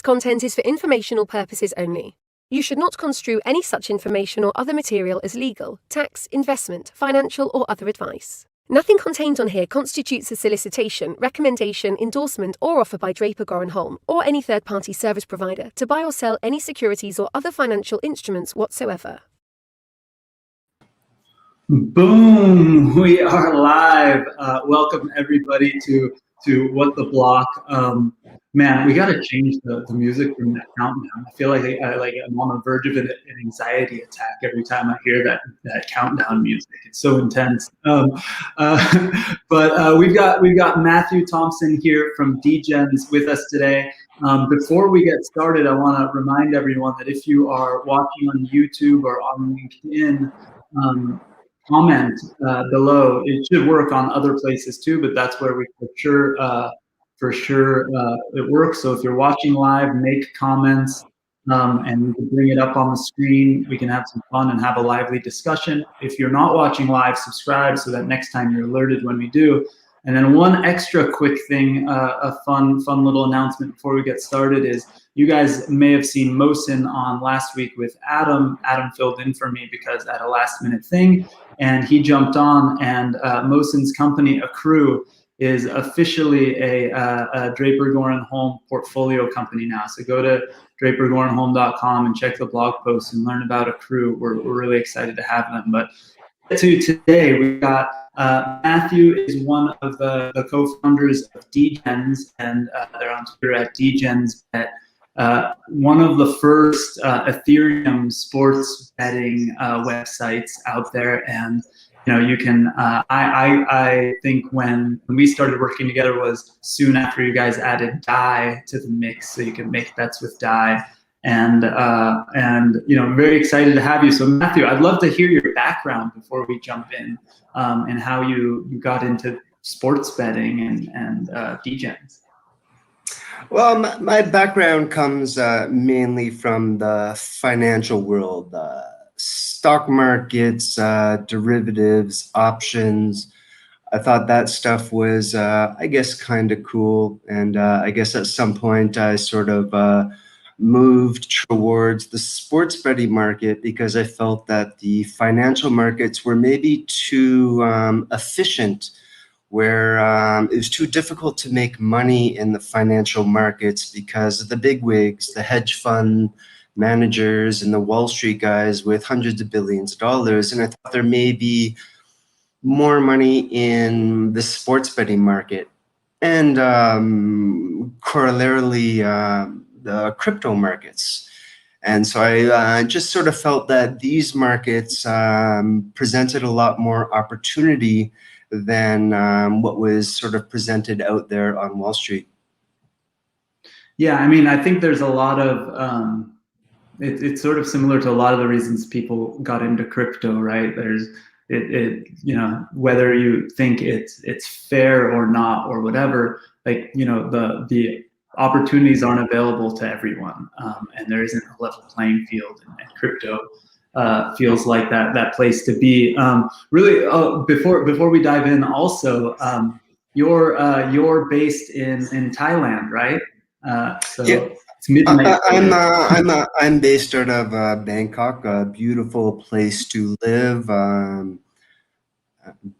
content is for informational purposes only. You should not construe any such information or other material as legal, tax, investment, financial, or other advice. Nothing contained on here constitutes a solicitation, recommendation, endorsement, or offer by Draper Goren Holm or any third-party service provider to buy or sell any securities or other financial instruments whatsoever. Boom! We are live. Welcome everybody to What the Block. Man, we got to change the music from that countdown. I feel like I'm on the verge of an anxiety attack every time I hear that countdown music. It's so intense. But we've got Matthew Thompson here from Degens with us today. Before we get started, I want to remind everyone that if you are watching on YouTube or on LinkedIn, comment below. It should work on other places too, but that's where we for sure it works. So if you're watching live, make comments and we can bring it up on the screen. We can have some fun and have a lively discussion. If you're not watching live, subscribe so that next time you're alerted when we do. And then one extra quick thing, a fun little announcement before we get started is you guys may have seen Mohsin on last week with Adam. Adam filled in for me because I had a last minute thing and he jumped on, and Mohsin's company, Accrue, is officially a Draper Goren Holm portfolio company now. So go to drapergorenholm.com and check the blog post and learn about Accrue. We're really excited to have them. But today we got Matthew is one of the co-founders of Degens, and they're on Twitter at Degens Bet. One of the first Ethereum sports betting websites out there, and you can. I think when we started working together was soon after you guys added DAI to the mix, so you can make bets with DAI. And very excited to have you. So Matthew, I'd love to hear your background before we jump in, and how you got into sports betting and Degens. Well, my background comes mainly from the financial world, stock markets, derivatives, options. I thought that stuff was, I guess, kind of cool. And I guess at some point I sort of moved towards the sports betting market because I felt that the financial markets were maybe too efficient, where it was too difficult to make money in the financial markets because of the bigwigs, the hedge fund managers and the Wall Street guys with hundreds of billions of dollars. And I thought there may be more money in the sports betting market and corollarily the crypto markets. And so I just sort of felt that these markets presented a lot more opportunity than what was sort of presented out there on Wall Street. Yeah, I mean, I think there's a lot of, it's sort of similar to a lot of the reasons people got into crypto, right? There's, whether you think it's fair or not or whatever, like, the opportunities aren't available to everyone, and there isn't a level playing field, and crypto feels like that place to be. Really, before we dive in, also, you're based in Thailand, right? So yeah. It's midnight. I'm based out of Bangkok, a beautiful place to live.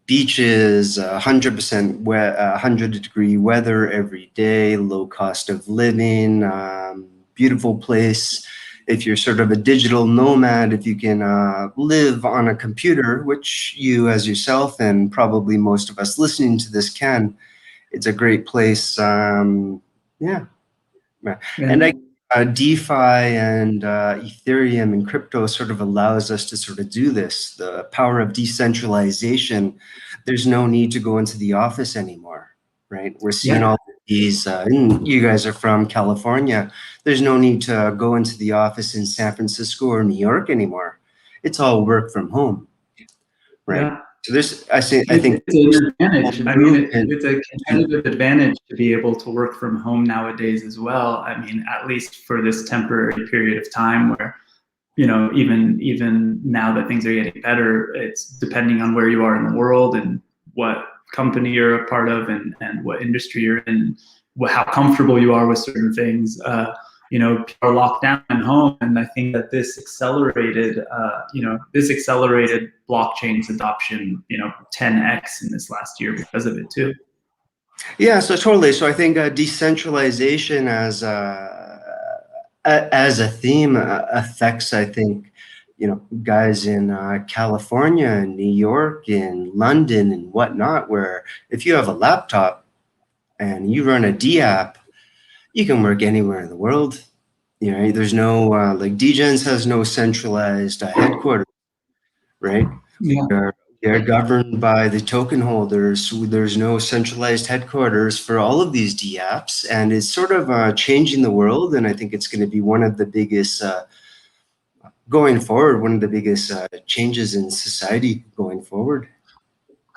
Beaches, 100% 100-degree weather every day, low cost of living, beautiful place. If you're sort of a digital nomad, if you can live on a computer, which you as yourself and probably most of us listening to this can, it's a great place. Yeah. And DeFi and Ethereum and crypto sort of allows us to sort of do this. The power of decentralization. There's no need to go into the office anymore, right? We're seeing all these, and you guys are from California. There's no need to go into the office in San Francisco or New York anymore. It's all work from home, right? Yeah. So I think it's an advantage. I mean, it's a competitive advantage to be able to work from home nowadays as well. I mean, at least for this temporary period of time where, even now that things are getting better, it's depending on where you are in the world and what company you're a part of and what industry you're in, and how comfortable you are with certain things. people are locked down at home, and I think that this accelerated blockchain's adoption 10x in this last year because of it too. Yeah, so totally. So I think decentralization as a theme affects, I think, guys in California and New York and London and whatnot, where if you have a laptop and you run a D app, you can work anywhere in the world. There's no like Degens has no centralized headquarters, right? Yeah. They're governed by the token holders. So there's no centralized headquarters for all of these D apps, and it's sort of changing the world. And I think it's going to be one of the biggest going forward, one of the biggest changes in society going forward.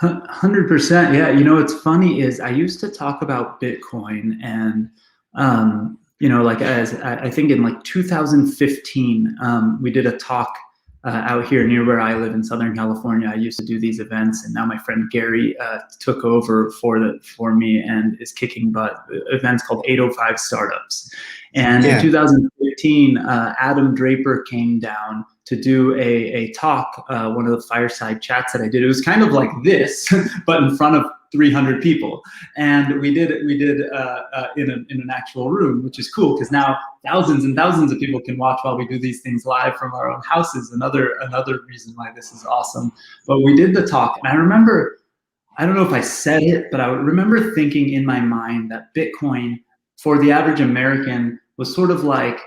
100%. Yeah. What's funny is I used to talk about Bitcoin, and like as I think in like 2015, we did a talk out here near where I live in Southern California. I used to do these events, and now my friend Gary took over for me and is kicking butt. Events called 805 Startups. And in 2015, Adam Draper came down to do a talk, one of the fireside chats that I did. It was kind of like this, but in front of 300 people, and we did in an actual room, which is cool because now thousands and thousands of people can watch while we do these things live from our own houses. Another reason why this is awesome. But we did the talk, and I remember, I don't know if I said it, but I remember thinking in my mind that Bitcoin for the average American was sort of like,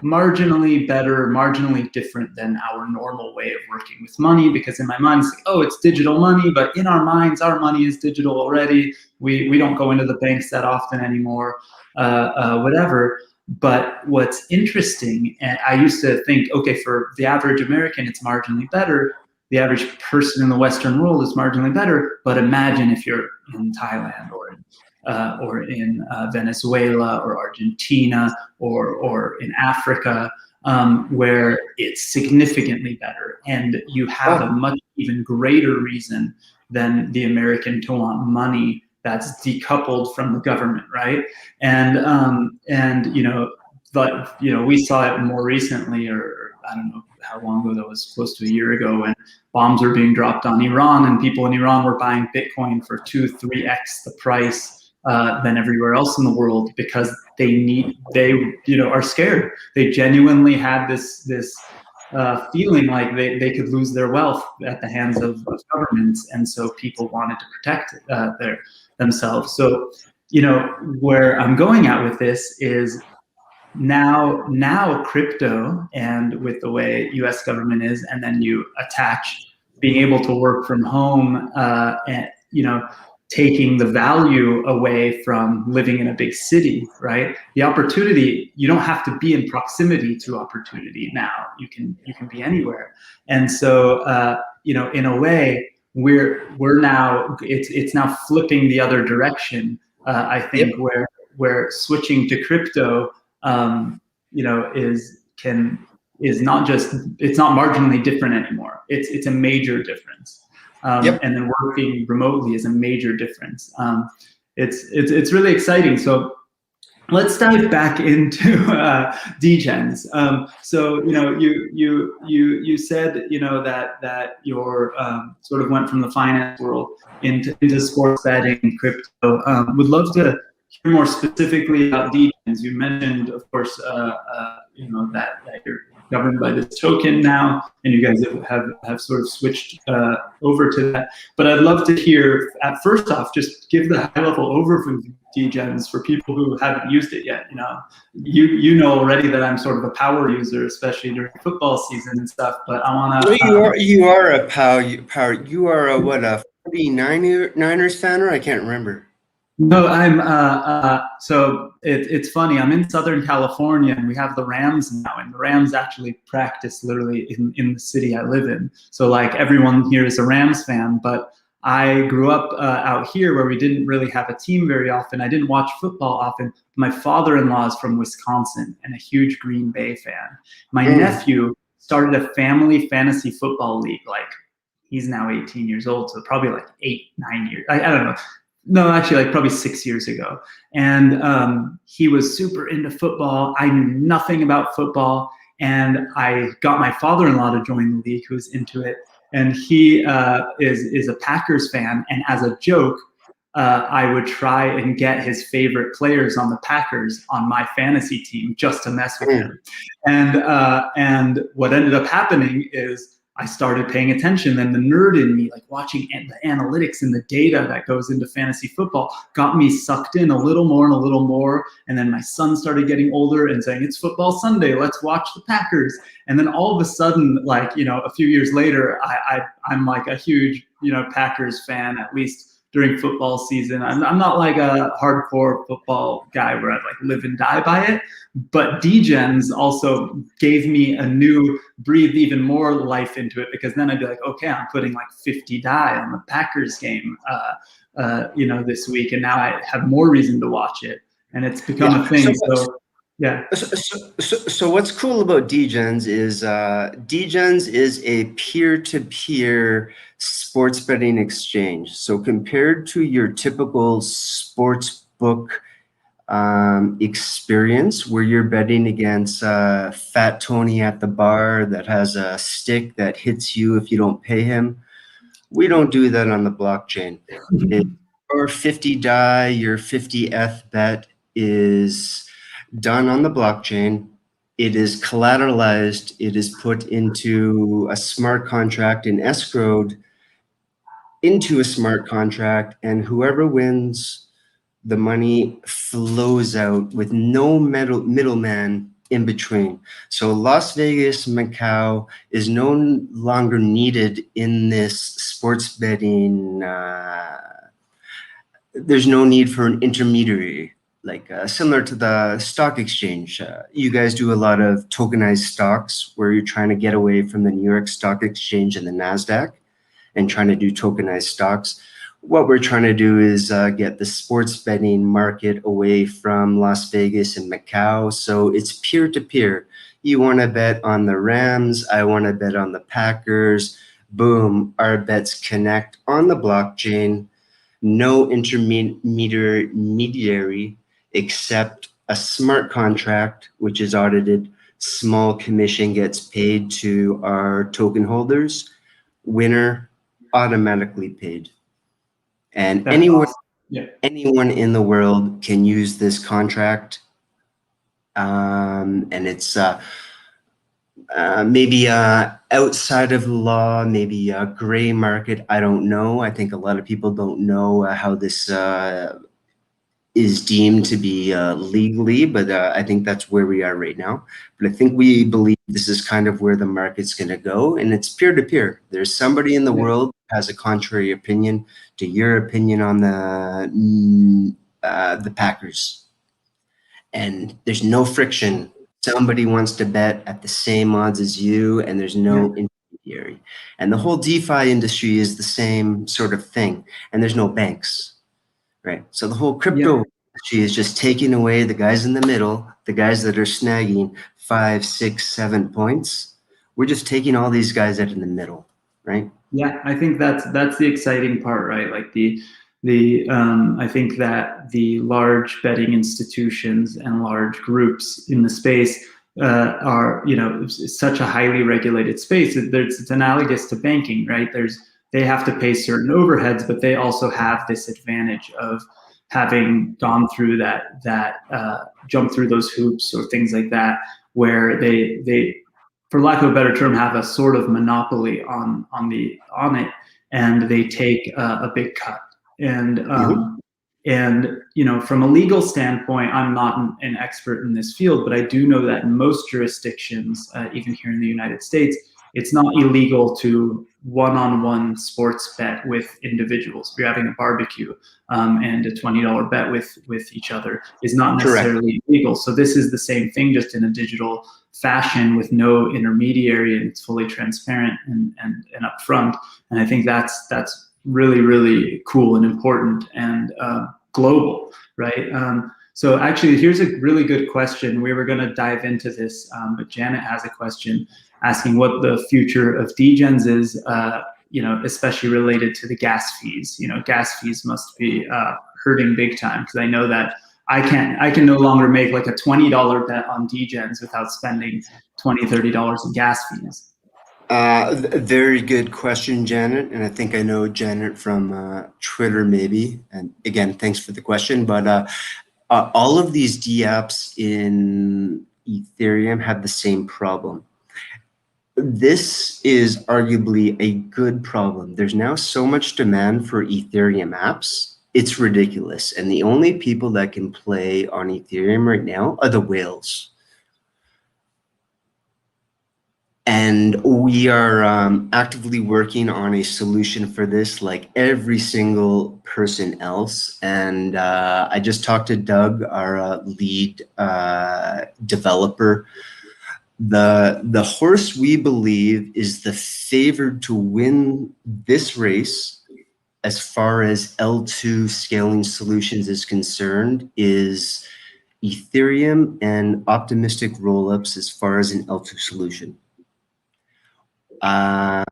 marginally better, marginally different than our normal way of working with money. Because in my mind, it's like, oh, it's digital money, but in our minds, our money is digital already. We don't go into the banks that often anymore, whatever. But what's interesting, and I used to think, okay, for the average American, it's marginally better. The average person in the Western world is marginally better. But imagine if you're in Thailand or in Venezuela or Argentina or in Africa, where it's significantly better, and you have a much even greater reason than the American to want money that's decoupled from the government, right? And we saw it more recently, or I don't know how long ago, that was close to a year ago, when bombs were being dropped on Iran, and people in Iran were buying Bitcoin for 2-3x the price than everywhere else in the world, because they are scared. They genuinely had this feeling like they could lose their wealth at the hands of governments, and so people wanted to protect themselves. So where I'm going at with this is now crypto, and with the way U.S. government is, and then you attach being able to work from home, and taking the value away from living in a big city, right? The opportunity, you don't have to be in proximity to opportunity now. You can be anywhere. And so, in a way, we're now, it's now flipping the other direction. I think where switching to crypto, is not just, it's not marginally different anymore. It's a major difference. And then working remotely is a major difference. It's really exciting. So let's dive back into Degens. So you said that your sort of went from the finance world into sports betting, crypto. Would love to hear more specifically about Degens. You mentioned, of course, that you're governed by this token now, and you guys have sort of switched over to that. But I'd love to hear, first off, just give the high-level overview of Degens for people who haven't used it yet. You know already that I'm sort of a power user, especially during football season and stuff. But I want to. You are a power. You are a 49ers fan, or I can't remember. No, I'm so it's funny. I'm in Southern California, and we have the Rams now, and the Rams actually practice literally in the city I live in. So like everyone here is a Rams fan, but I grew up out here where we didn't really have a team very often. I didn't watch football often. My father-in-law is from Wisconsin and a huge Green Bay fan. My nephew started a family fantasy football league. Like, he's now 18 years old, so probably like 8-9 years. I don't know. no, actually, like probably 6 years ago. And he was super into football. I knew nothing about football. And I got my father-in-law to join the league, who's into it. And he is a Packers fan. And as a joke, I would try and get his favorite players on the Packers on my fantasy team just to mess with him. And what ended up happening is I started paying attention. Then the nerd in me, like watching the analytics and the data that goes into fantasy football, got me sucked in a little more and a little more. And then my son started getting older and saying, it's football Sunday, let's watch the Packers. And then all of a sudden, like, a few years later, I'm like a huge, Packers fan, at least during football season. I'm not like a hardcore football guy where I like live and die by it, but Degens also gave me breathed even more life into it, because then I'd be like, okay, I'm putting like 50 die on the Packers game, this week. And now I have more reason to watch it, and it's become a thing. Yeah. So what's cool about Degens is a peer-to-peer sports betting exchange. So compared to your typical sports book experience where you're betting against Fat Tony at the bar that has a stick that hits you if you don't pay him, we don't do that on the blockchain. Your 50 die, your 50th bet is done on the blockchain. It is collateralized. It is put into a smart contract and escrowed into a smart contract, and whoever wins, the money flows out with no middleman in between. So Las Vegas, Macau is no longer needed in this sports betting. There's no need for an intermediary. Like similar to the stock exchange, you guys do a lot of tokenized stocks where you're trying to get away from the New York Stock Exchange and the NASDAQ and trying to do tokenized stocks. What we're trying to do is get the sports betting market away from Las Vegas and Macau. So it's peer-to-peer. You want to bet on the Rams, I want to bet on the Packers. Boom, our bets connect on the blockchain. No intermediary except a smart contract, which is audited. Small commission gets paid to our token holders. Winner automatically paid. And anyone in the world can use this contract. And it's maybe outside of the law, maybe a gray market. I don't know. I think a lot of people don't know how this is deemed to be legally, but I think that's where we are right now. But I think we believe this is kind of where the market's going to go, and it's peer-to-peer. There's somebody in the world who has a contrary opinion to your opinion on the Packers, and there's no friction. Somebody wants to bet at the same odds as you, and there's no intermediary. And the whole DeFi industry is the same sort of thing, and there's no banks. Right. So the whole crypto industry is just taking away the guys in the middle, the guys that are snagging 5, 6, 7 points. We're just taking all these guys out in the middle, right? Yeah, I think that's the exciting part, right? Like I think that the large betting institutions and large groups in the space are, such a highly regulated space. It's analogous to banking, right? They have to pay certain overheads, but they also have this advantage of having gone through that jump through those hoops or things like that, where they, for lack of a better term, have a sort of monopoly on it, and they take a big cut. And from a legal standpoint, I'm not an expert in this field, but I do know that in most jurisdictions, even here in the United States, it's not illegal to one-on-one sports bet with individuals. If you're having a barbecue and a $20 bet with each other is not necessarily illegal. So this is the same thing, just in a digital fashion with no intermediary, and it's fully transparent and upfront. And I think that's really, really cool and important and global, right? So actually, here's a really good question. We were going to dive into this, but Janet has a question asking what the future of Degens is. especially related to the gas fees. Gas fees must be hurting big time, because I know that I can no longer make like a $20 bet on Degens without spending $20-30 in gas fees. Very good question, Janet. And I think I know Janet from Twitter, maybe. And again, thanks for the question. But all of these dApps in Ethereum have the same problem. This is arguably a good problem. There's now so much demand for Ethereum apps. It's ridiculous. And the only people that can play on Ethereum right now are the whales. And we are actively working on a solution for this, like every single person else. And I just talked to Doug, our lead developer. The horse we believe is the favored to win this race as far as L2 scaling solutions is concerned is Ethereum and optimistic rollups as far as an L2 solution. A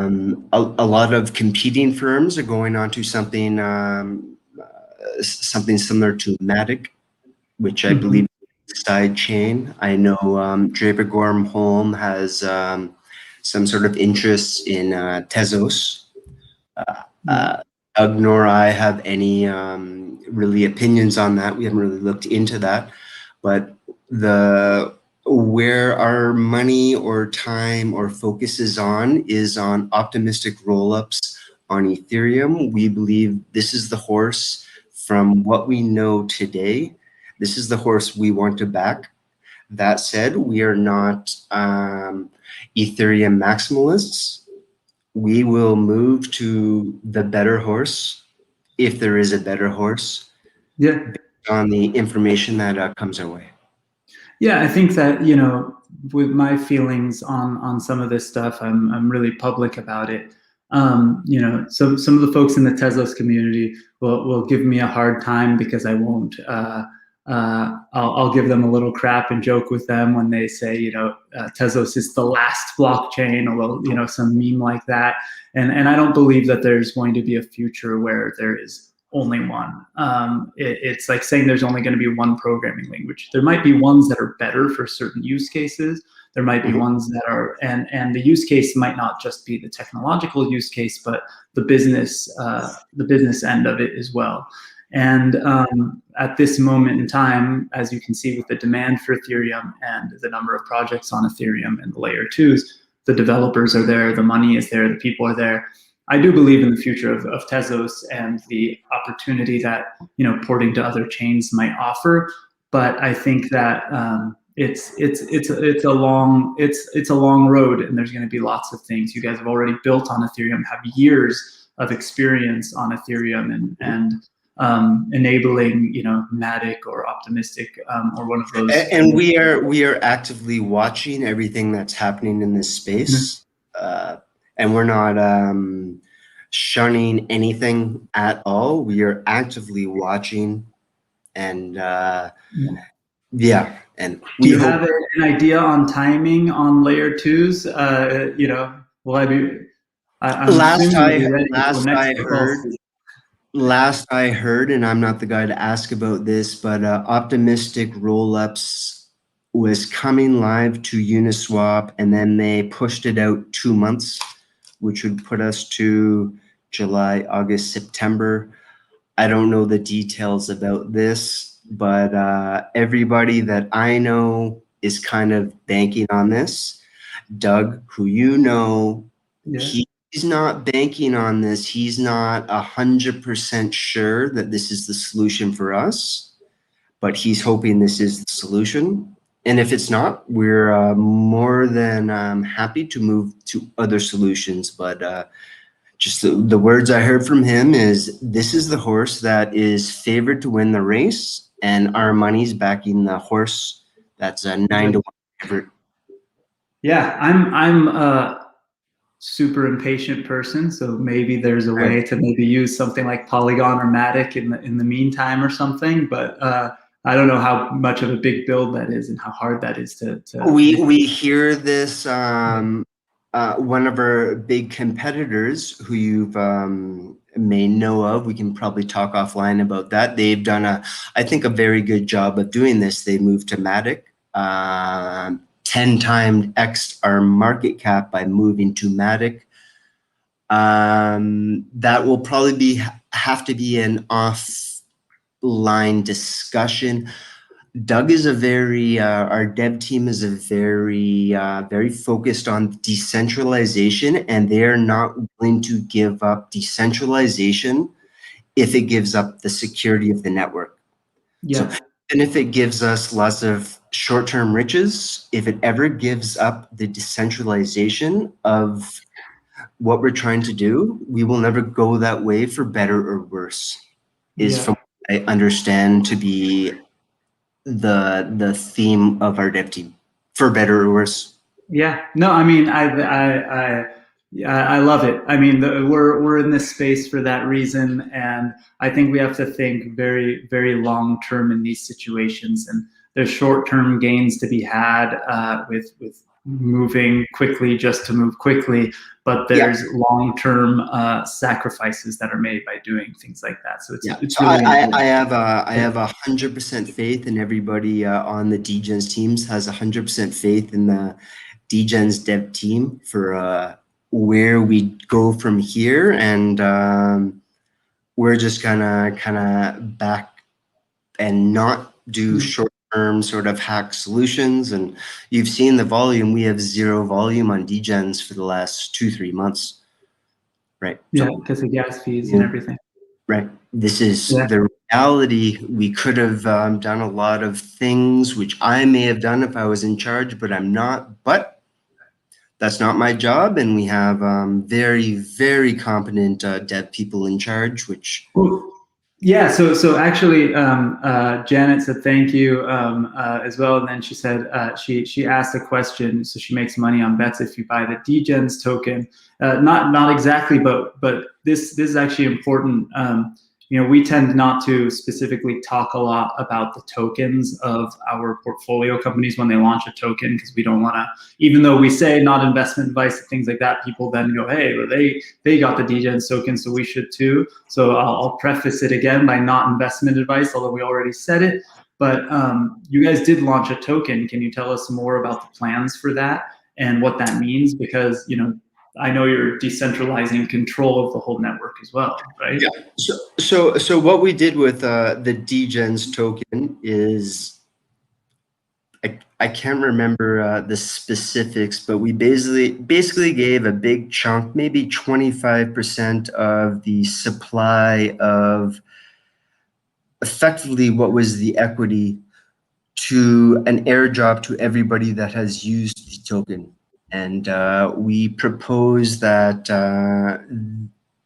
lot of competing firms are going on to something similar to Matic, which I believe is a side chain. I know Draper Gorham Holm has some sort of interest in Tezos. Doug nor I have any really opinions on that. We haven't really looked into that, but where our money or time or focus is on optimistic rollups on Ethereum. We believe this is the horse from what we know today. This is the horse we want to back. That said, we are not Ethereum maximalists. We will move to the better horse, if there is a better horse, based on the information that comes our way. Yeah, I think that, with my feelings on some of this stuff, I'm really public about it. So some of the folks in the Tezos community will give me a hard time because I won't. I'll give them a little crap and joke with them when they say, Tezos is the last blockchain, or some meme like that. And I don't believe that there's going to be a future where there is only one. It's like saying there's only going to be one programming language. There might be ones that are better for certain use cases. There might be ones that are, and the use case might not just be the technological use case, but the business end of it as well. And at this moment in time, as you can see with the demand for Ethereum and the number of projects on Ethereum and the layer 2s, the developers are there, the money is there, the people are there. I do believe in the future of Tezos and the opportunity that porting to other chains might offer, but I think that it's a long road, and there's going to be lots of things. You guys have already built on Ethereum, have years of experience on Ethereum, and enabling Matic or optimistic or one of those. And we are actively watching everything that's happening in this space. And we're not shunning anything at all. We are actively watching, and and do you have an idea on timing on layer 2s? Will I be? Last I heard, and I'm not the guy to ask about this, but optimistic rollups was coming live to Uniswap, and then they pushed it out 2 months, which would put us to July, August, September. I don't know the details about this, but everybody that I know is kind of banking on this. Doug, who he's not banking on this. He's not 100% sure that this is the solution for us, but he's hoping this is the solution. And if it's not, we're more than happy to move to other solutions. But just the words I heard from him is, this is the horse that is favored to win the race, and our money's backing the horse that's a 9-1 favorite. Yeah, I'm a super impatient person, so maybe there's a way to maybe use something like Polygon or Matic in the meantime or something. But I don't know how much of a big build that is and how hard that is to We hear this one of our big competitors who you've may know of, we can probably talk offline about that. They've done I think a very good job of doing this. They moved to Matic, 10 times X our market cap by moving to Matic. That will probably have to be an offline discussion. Doug is our dev team is very focused on decentralization, and they're not willing to give up decentralization if it gives up the security of the network. Yeah. So, and if it gives us lots of short-term riches, if it ever gives up the decentralization of what we're trying to do, we will never go that way for better or worse, from what I understand to be the theme of our dev team, for better or worse. Yeah, no, I mean, I love it. I mean, we're in this space for that reason, and I think we have to think very, very long term in these situations. And there's short term gains to be had with moving quickly just to move quickly, but there's long term sacrifices that are made by doing things like that. So it's really important. I have 100% faith in everybody on the Degens teams has 100% faith in the Degens dev team for where we go from here, and we're just gonna kind of back and not do short-term sort of hack solutions. And you've seen the volume. We have zero volume on Degens for the last 2-3 months, right? Yeah, because of gas fees and everything. Right. This is the reality. We could have done a lot of things, which I may have done if I was in charge, but I'm not. But that's not my job, and we have very, very competent dev people in charge. Which yeah. So actually, Janet said thank you as well, and then she said she asked a question. So she makes money on bets if you buy the Degens token. Not exactly, but this is actually important. We tend not to specifically talk a lot about the tokens of our portfolio companies when they launch a token, because we don't want to, even though we say not investment advice and things like that, people then go, hey, well, they got the Degens token, so we should too. So I'll preface it again by not investment advice, although we already said it. But you guys did launch a token. Can you tell us more about the plans for that and what that means? Because, I know you're decentralizing control of the whole network as well, right? Yeah. So what we did with the Degens token is, I can't remember the specifics, but we basically gave a big chunk, maybe 25% of the supply of effectively what was the equity to an airdrop to everybody that has used the token. And we propose that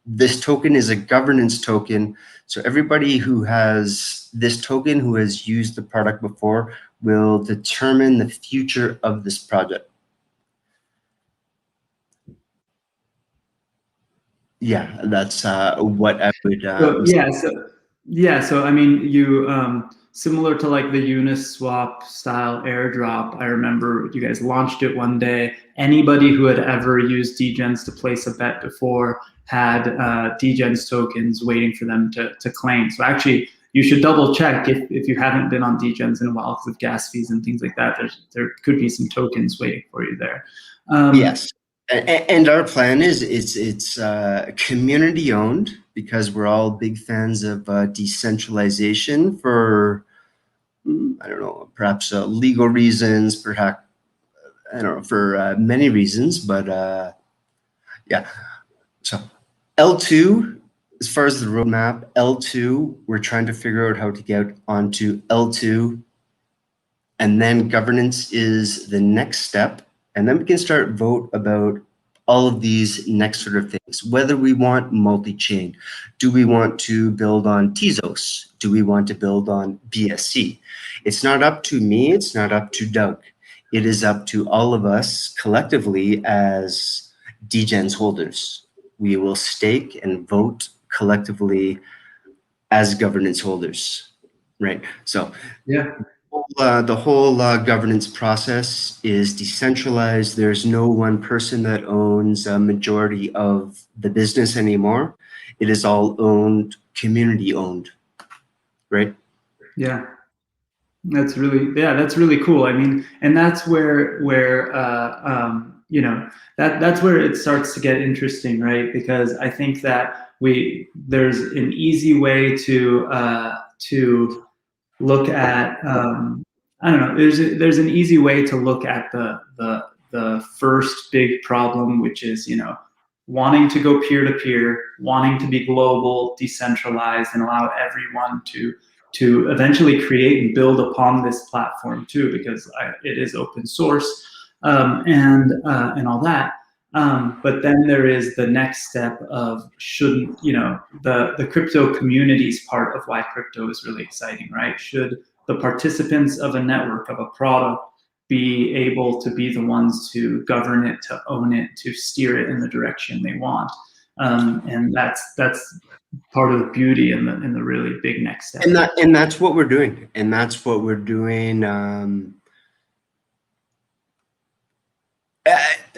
this token is a governance token. So everybody who has this token, who has used the product before, will determine the future of this project. Yeah, that's what I would. So I mean, you similar to like the Uniswap style airdrop. I remember you guys launched it one day. Anybody who had ever used Degens to place a bet before had Degens tokens waiting for them to claim. So actually, you should double check if you haven't been on Degens in a while because of gas fees and things like that. There could be some tokens waiting for you there. Yes. And our plan is it's community owned, because we're all big fans of decentralization for, I don't know, perhaps legal reasons, perhaps, I don't know, for many reasons, but yeah. So L2, as far as the roadmap, L2, we're trying to figure out how to get onto L2, and then governance is the next step. And then we can start vote about all of these next sort of things. Whether we want multi-chain, do we want to build on Tezos? Do we want to build on BSC? It's not up to me, it's not up to Doug. It is up to all of us collectively as Degens holders. We will stake and vote collectively as governance holders, right? So yeah. the whole governance process is decentralized. There's no one person that owns a majority of the business anymore. It is all owned, community owned, right? Yeah. That's really cool. I mean, and that's where you know, that's where it starts to get interesting, right? Because I think that there's an easy way to look at I don't know. There's an easy way to look at the first big problem, which is, you know, wanting to go peer to peer, wanting to be global, decentralized, and allow everyone to eventually create and build upon this platform too, because it is open source and all that. But then there is the next step of shouldn't, you know, the crypto communities part of why crypto is really exciting, right? Should the participants of a network, of a product, be able to be the ones to govern it, to own it, to steer it in the direction they want? And that's part of the beauty and the really big next step. And that's what we're doing. And that's what we're doing.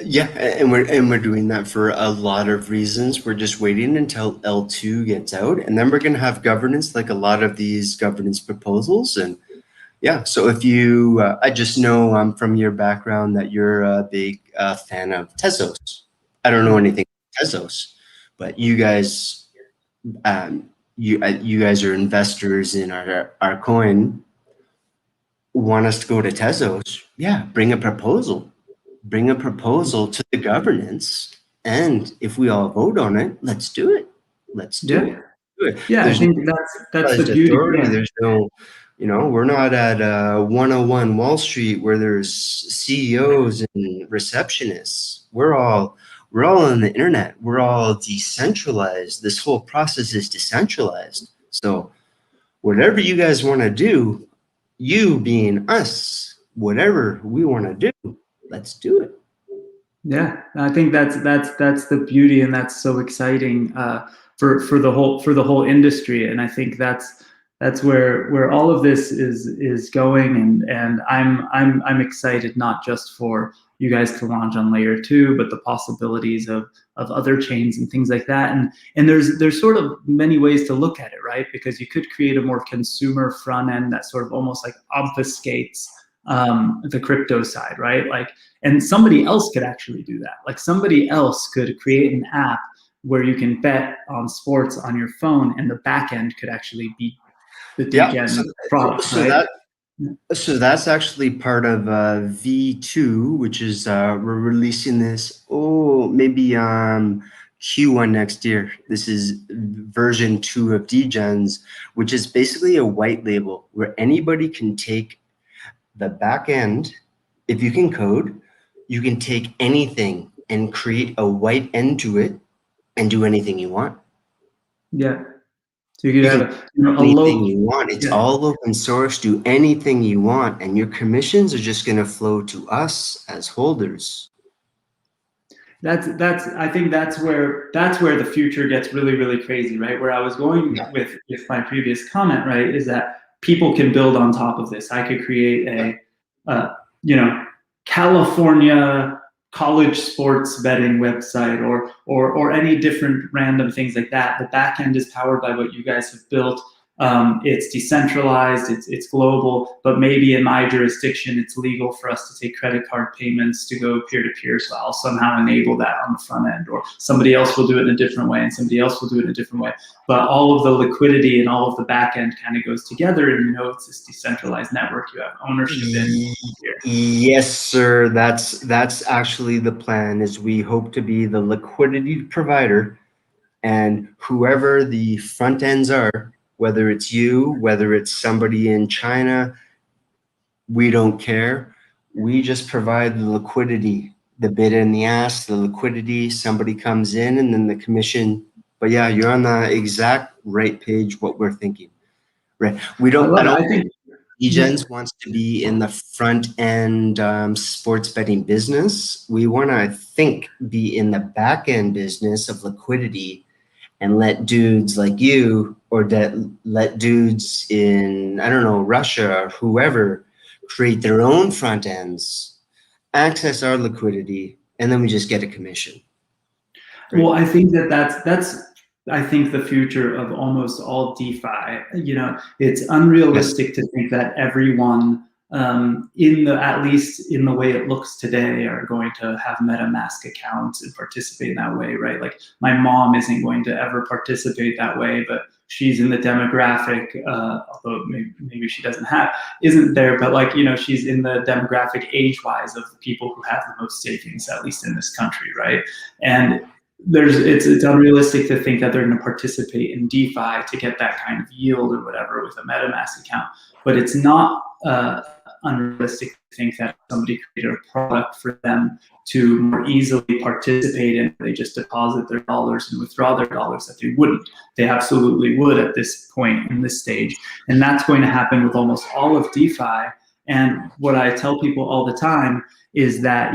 Yeah, and we're doing that for a lot of reasons. We're just waiting until L2 gets out, and then we're going to have governance, like a lot of these governance proposals. And yeah, so if you, I just know from your background that you're a big fan of Tezos. I don't know anything about Tezos, but you guys, you guys are investors in our coin. Want us to go to Tezos? Yeah, bring a proposal. Bring a proposal to the governance, and if we all vote on it, let's do it. Let's do it. Yeah, There's I think that's the beauty. Yeah. There's no, you know, we're not at 101 Wall Street where there's CEOs and receptionists. We're all on the internet. We're all decentralized. This whole process is decentralized. So whatever you guys want to do, you being us, whatever we want to do, let's do it. Yeah, I think that's the beauty, and that's so exciting for the whole industry. And I think that's where all of this is going. And I'm excited, not just for you guys to launch on layer 2, but the possibilities of other chains and things like that. And there's sort of many ways to look at it, right? Because you could create a more consumer front end that sort of almost like obfuscates the crypto side, right? Like, and somebody else could actually do that. Like somebody else could create an app where you can bet on sports on your phone, and the back end could actually be the Degen product, right? So that's actually part of V2, which is we're releasing this maybe Q1 next year. This is version 2 of Degens, which is basically a white label where anybody can take the back end. If you can code, you can take anything and create a white end to it and do anything you want. Yeah. So you could have anything you want. It's all open source. Do anything you want, and your commissions are just going to flow to us as holders. I think that's where the future gets really, really crazy, right? Where I was going with my previous comment, right, is that people can build on top of this. I could create a California college sports betting website or any different random things like that. The back end is powered by what you guys have built. It's decentralized, it's global, but maybe in my jurisdiction, it's legal for us to take credit card payments to go peer-to-peer. So I'll somehow enable that on the front end, or somebody else will do it in a different way, and somebody else will do it in a different way. But all of the liquidity and all of the back end kind of goes together, and it's this decentralized network. You have ownership in here. Yes, sir. That's actually the plan. Is we hope to be the liquidity provider, and whoever the front ends are, whether it's you, whether it's somebody in China, we don't care. We just provide the liquidity, the bid and the ask, the liquidity. Somebody comes in and then the commission. But yeah, you're on the exact right page, what we're thinking. Right. I don't think Degens wants to be in the front end sports betting business. We want to, I think, be in the back end business of liquidity, and let dudes like you, or let dudes in, I don't know, Russia or whoever, create their own front ends, access our liquidity, and then we just get a commission. Right? Well, I think that's I think the future of almost all DeFi. It's unrealistic to think that everyone at least in the way it looks today, are going to have MetaMask accounts and participate in that way, right? Like my mom isn't going to ever participate that way, but she's in the demographic, although maybe she isn't there, but she's in the demographic age-wise of the people who have the most savings, at least in this country, right? And it's unrealistic to think that they're going to participate in DeFi to get that kind of yield or whatever with a MetaMask account. But it's not unrealistic to think that somebody created a product for them to more easily participate in. They just deposit their dollars and withdraw their dollars that they wouldn't. They absolutely would at this point in this stage. And that's going to happen with almost all of DeFi. And what I tell people all the time is that,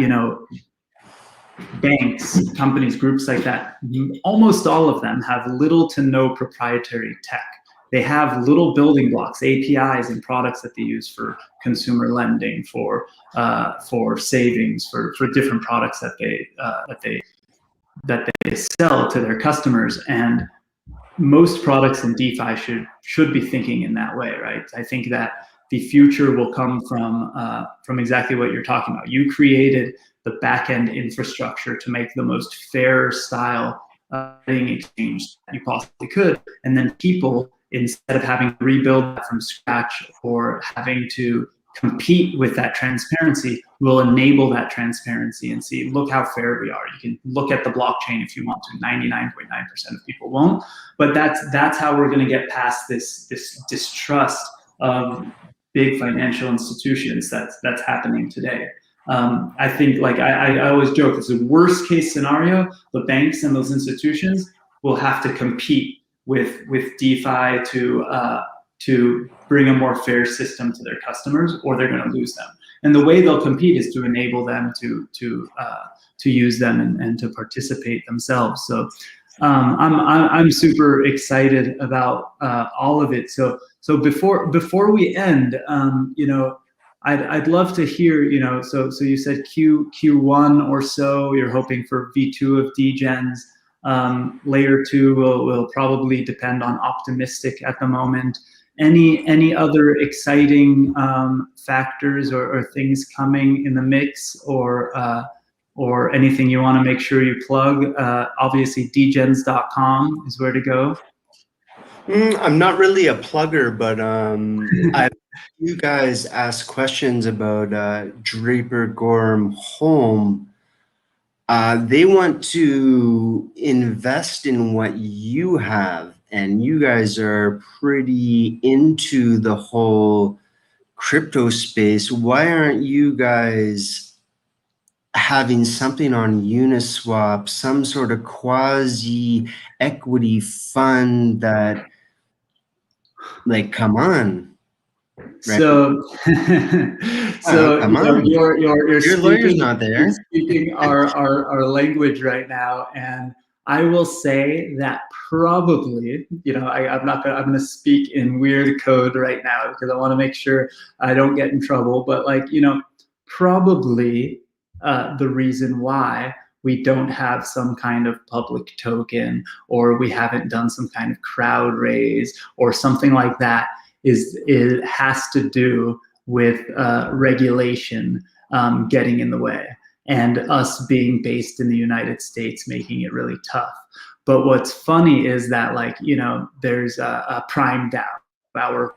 banks, companies, groups like that, almost all of them have little to no proprietary tech. They have little building blocks, APIs, and products that they use for consumer lending, for savings, for different products that they sell to their customers. And most products in DeFi should be thinking in that way, right? I think that the future will come from exactly what you're talking about. You created the back-end infrastructure to make the most fair style exchange that you possibly could. And then people, instead of having to rebuild that from scratch or having to compete with that transparency, will enable that transparency and see, look how fair we are. You can look at the blockchain if you want to. 99.9% of people won't. But that's how we're going to get past this distrust of big financial institutions that's happening today. I think, I always joke, it's a worst case scenario. The banks and those institutions will have to compete with DeFi to bring a more fair system to their customers, or they're going to lose them. And the way they'll compete is to enable them to use them and to participate themselves. So I'm super excited about all of it. So before we end, I'd love to hear, so you said Q1 or so, you're hoping for V2 of Degens. Layer 2 will probably depend on optimistic at the moment. Any other exciting factors or things coming in the mix, or anything you want to make sure you plug? Obviously, degens.com is where to go. I'm not really a plugger, but you guys ask questions about Draper Gorham Home. They want to invest in what you have, and you guys are pretty into the whole crypto space. Why aren't you guys having something on Uniswap, some sort of quasi equity fund that, come on? Right? So come on. You're Your lawyer's not there. Speaking our language right now, and I will say that probably, I'm going to speak in weird code right now because I want to make sure I don't get in trouble. But probably the reason why we don't have some kind of public token, or we haven't done some kind of crowd raise or something like that, it has to do with regulation getting in the way, and us being based in the United States making it really tough. But what's funny is that there's a Prime DAO. Our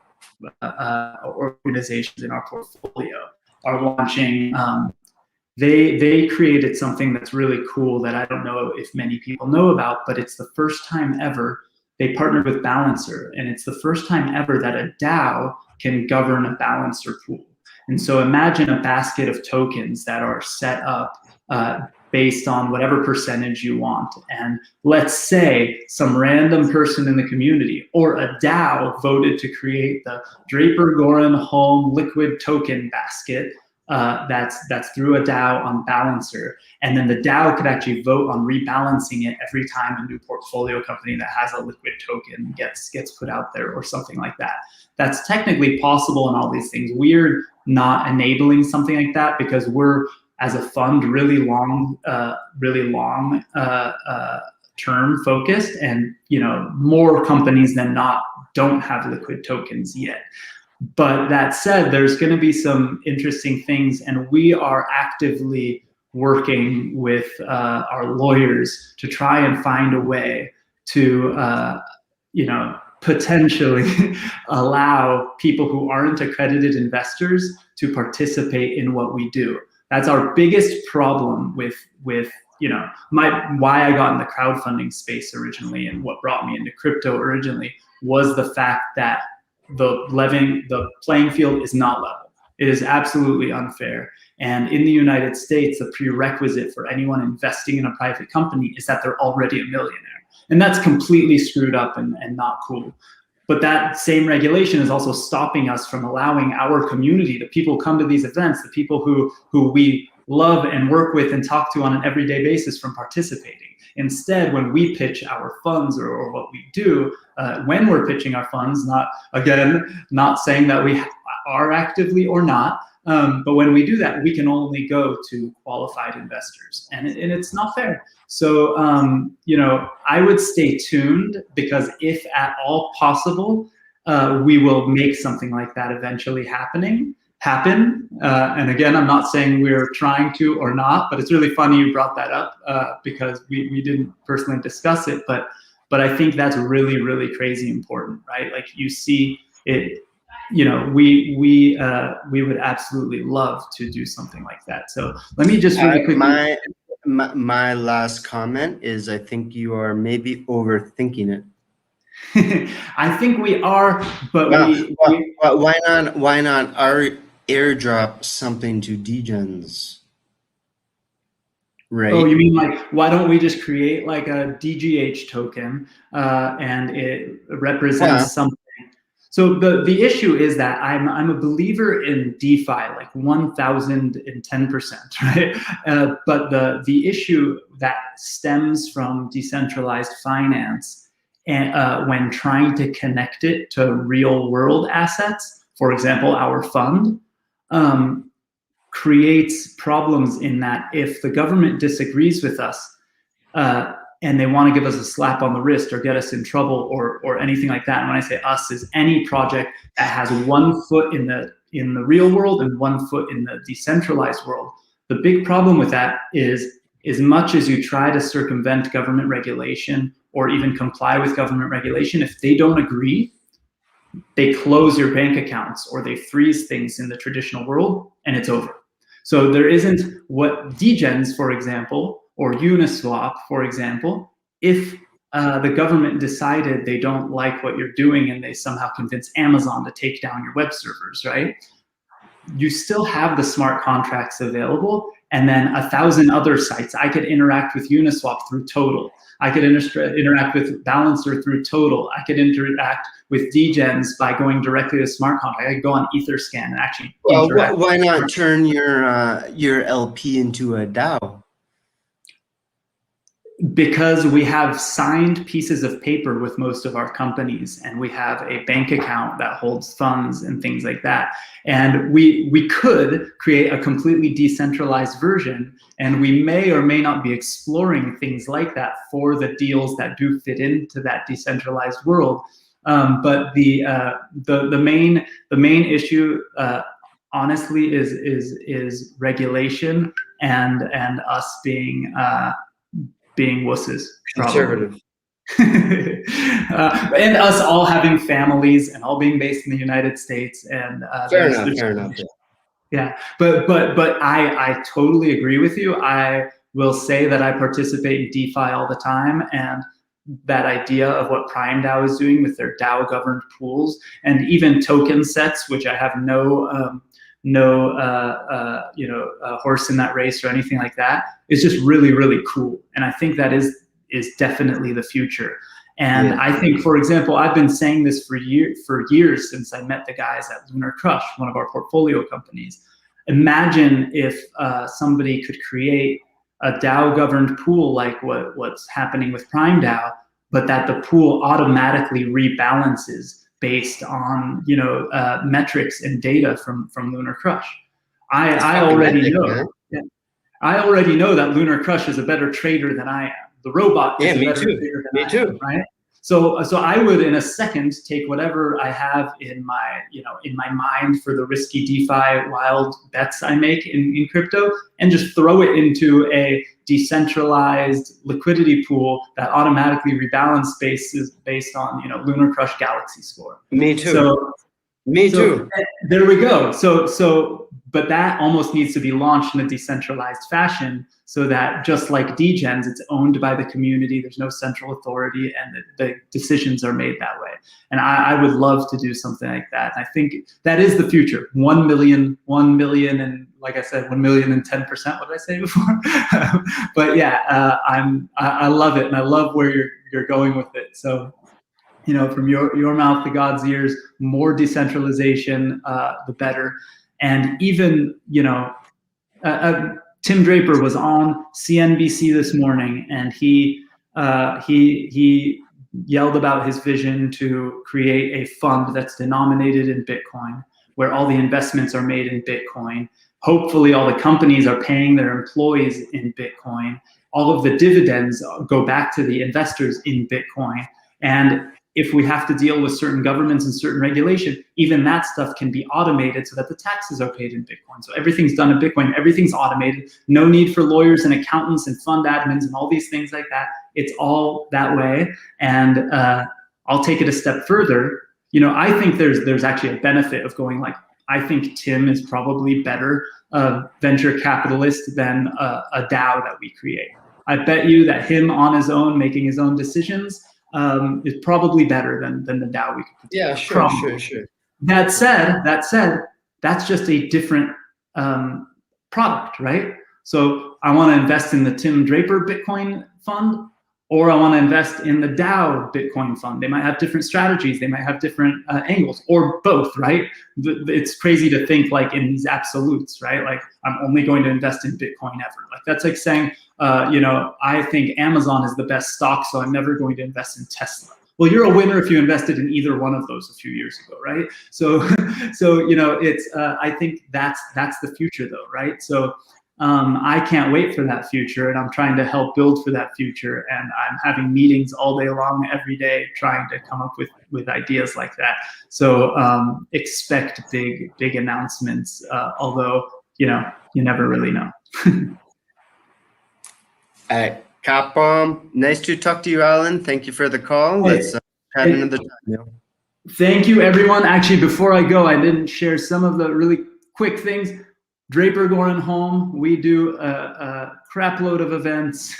organizations in our portfolio are launching. They created something that's really cool that I don't know if many people know about, but it's the first time ever they partnered with Balancer, and it's the first time ever that a DAO can govern a Balancer pool. And so imagine a basket of tokens that are set up based on whatever percentage you want. And let's say some random person in the community or a DAO voted to create the Draper Goren Home Liquid Token Basket. That's through a DAO on Balancer, and then the DAO could actually vote on rebalancing it every time a new portfolio company that has a liquid token gets put out there or something like that. That's technically possible, and all these things. Weird not enabling something like that, because we're, as a fund, really long term focused, and more companies than not don't have liquid tokens yet. But that said, there's going to be some interesting things, and we are actively working with our lawyers to try and find a way to potentially allow people who aren't accredited investors to participate in what we do. That's our biggest problem with why I got in the crowdfunding space originally, and what brought me into crypto originally, was the fact that the playing field is not level. It is absolutely unfair. And in the United States, the prerequisite for anyone investing in a private company is that they're already a millionaire. And that's completely screwed up and not cool. But that same regulation is also stopping us from allowing our community, the people who come to these events, the people who we love and work with and talk to on an everyday basis, from participating. Instead, when we pitch our funds or what we do, when we're pitching our funds, not saying that we are actively or not, but when we do that, we can only go to qualified investors, and it's not fair. So, I would stay tuned, because if at all possible, we will make something like that eventually happen. And again, I'm not saying we're trying to or not, but it's really funny you brought that up, because we didn't personally discuss it, but I think that's really, really crazy important, right? Like, you see it, we would absolutely love to do something like that. So let me just really quickly. My last comment is, I think you are maybe overthinking it. I think we are, but why not airdrop something to Degens? Right. Oh, you mean like, why don't we just create like a DGH token, and it represents something? So the issue is that I'm a believer in DeFi, like 1010%, right? But the issue that stems from decentralized finance, and when trying to connect it to real world assets, for example, our fund, creates problems in that if the government disagrees with us, and they want to give us a slap on the wrist or get us in trouble or anything like that. And when I say us, is any project that has 1 foot in the real world and 1 foot in the decentralized world. The big problem with that is, as much as you try to circumvent government regulation or even comply with government regulation, if they don't agree, they close your bank accounts or they freeze things in the traditional world, and it's over. So there isn't what Degens, for example, or Uniswap, for example, if the government decided they don't like what you're doing and they somehow convince Amazon to take down your web servers, right? You still have the smart contracts available, and then 1,000 other sites. I could interact with Uniswap through Total. I could interact with Balancer through Total. I could interact with Degens by going directly to smart contract. I could go on Etherscan and actually interact. Why not turn your LP into a DAO? Because we have signed pieces of paper with most of our companies, and we have a bank account that holds funds and things like that. And we could create a completely decentralized version, and we may or may not be exploring things like that for the deals that do fit into that decentralized world. But the main issue, honestly, is regulation and us being wusses, conservative, and us all having families and all being based in the United States. And fair enough. Yeah, but I totally agree with you. I will say that I participate in DeFi all the time, and that idea of what PrimeDAO is doing with their DAO governed pools and even token sets, which I have no horse in that race or anything like that, is just really, really cool. And I think that is definitely the future. And yeah. I think, for example, I've been saying this for years since I met the guys at Lunar Crush, one of our portfolio companies. Imagine if somebody could create a DAO governed pool like what's happening with PrimeDAO, but that the pool automatically rebalances based on metrics and data from Lunar Crush. I already know. Yeah, I already know that Lunar Crush is a better trader than I am. The robot is a better trader than I am, right? So I would, in a second, take whatever I have in my mind for the risky DeFi wild bets I make in crypto, and just throw it into a decentralized liquidity pool that automatically rebalances based on Lunar Crush Galaxy Score. Me too. Me too. There we go. But that almost needs to be launched in a decentralized fashion, so that just like Degens, it's owned by the community. There's no central authority, and the decisions are made that way. And I would love to do something like that. I think that is the future. 1 million, and like I said, 1,010%. What did I say before? But yeah, I love it, and I love where you're going with it. So, from your mouth to God's ears, more decentralization, the better. And even, Tim Draper was on CNBC this morning, and he yelled about his vision to create a fund that's denominated in Bitcoin, where all the investments are made in Bitcoin. Hopefully all the companies are paying their employees in Bitcoin. All of the dividends go back to the investors in Bitcoin. And if we have to deal with certain governments and certain regulation, even that stuff can be automated so that the taxes are paid in Bitcoin. So everything's done in Bitcoin, everything's automated, no need for lawyers and accountants and fund admins and all these things like that. It's all that way. And I'll take it a step further. I think there's actually a benefit of going I think Tim is probably better venture capitalist than a DAO that we create. I bet you that him on his own, making his own decisions, is probably better than the DAO we could put together. Yeah, sure. That said, that's just a different product, right? So I want to invest in the Tim Draper Bitcoin fund, or I want to invest in the DAO Bitcoin fund. They might have different strategies. They might have different angles, or both, right? It's crazy to think in these absolutes, right? Like, I'm only going to invest in Bitcoin ever. That's like saying, I think Amazon is the best stock, so I'm never going to invest in Tesla. Well, you're a winner if you invested in either one of those a few years ago, right? So it's I think that's the future, though, right? So I can't wait for that future, and I'm trying to help build for that future. And I'm having meetings all day long, every day, trying to come up with ideas like that. So expect big announcements, although you never really know. All right, Capom, nice to talk to you, Alon. Thank you for the call. Let's chat another time. Thank you, everyone. Actually, before I go, I didn't share some of the really quick things. Draper Goren Home, we do a crap load of events,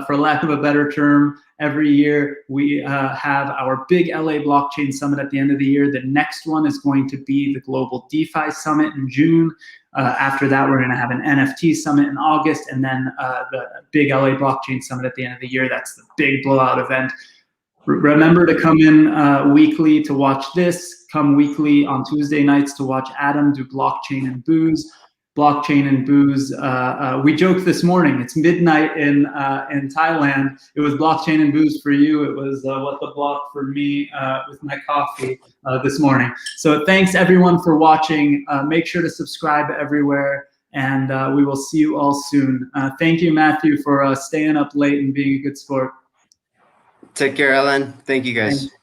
for lack of a better term. Every year we have our big LA Blockchain Summit at the end of the year. The next one is going to be the Global DeFi Summit in June. After that, we're going to have an NFT Summit in August, and then the big LA Blockchain Summit at the end of the year. That's the big blowout event. Remember to come in weekly to watch this. Come weekly on Tuesday nights to watch Adam do Blockchain and Booze. Blockchain and Booze. We joked this morning. It's midnight in Thailand. It was Blockchain and Booze for you. It was What the Block for me with my coffee this morning. So thanks everyone for watching. Make sure to subscribe everywhere, and we will see you all soon. Thank you, Matthew, for staying up late and being a good sport. Take care, Alon. Thank you, guys. Thanks.